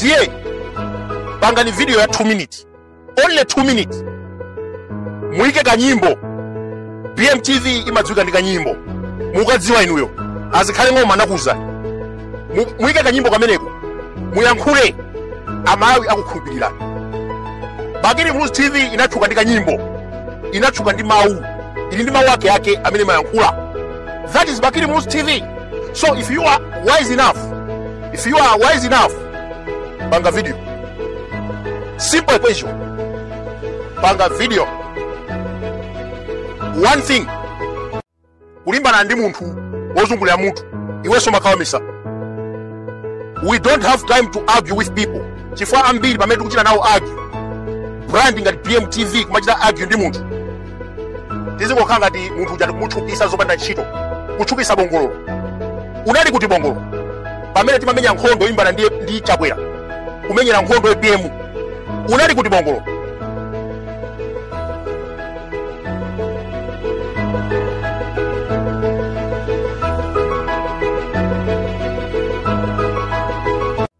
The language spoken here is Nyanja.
ndiye panga ni video ya 2 minutes, only 2 minutes, muike kanyimbo. BMTV imadziwika ndi kanyimbo, mukadziwa inuyo azikhale ngoma nakuza, muike kanyimbo kameneko, muyankhule amawi akukhulupirira. Bakiri News TV inatchuka ndi kanyimbo, inatchuka ndi mawu, ili ndi mawu ake amene mayankhula. That is Bakiri News TV. So if you are wise enough, panga video. Simple question. Panga video. One thing. Kulimbana ndi munthu wozungulira munthu, iwe soma kawamisa. We don't have time to argue with people. Chifukwa ambiri pamene kuchita nawo argue. Branding at BMTV kumachita argue ndi munthu. Tizikokhala ngati munthu uja kumuchukisa zopanda ntchito, kuchukisa bongolo. Unali kuti bongolo. Pamene timamenya nkhondo imbana ndi Chakwera. Kumenyera nkhondo EPM. Unali kuti bongolo.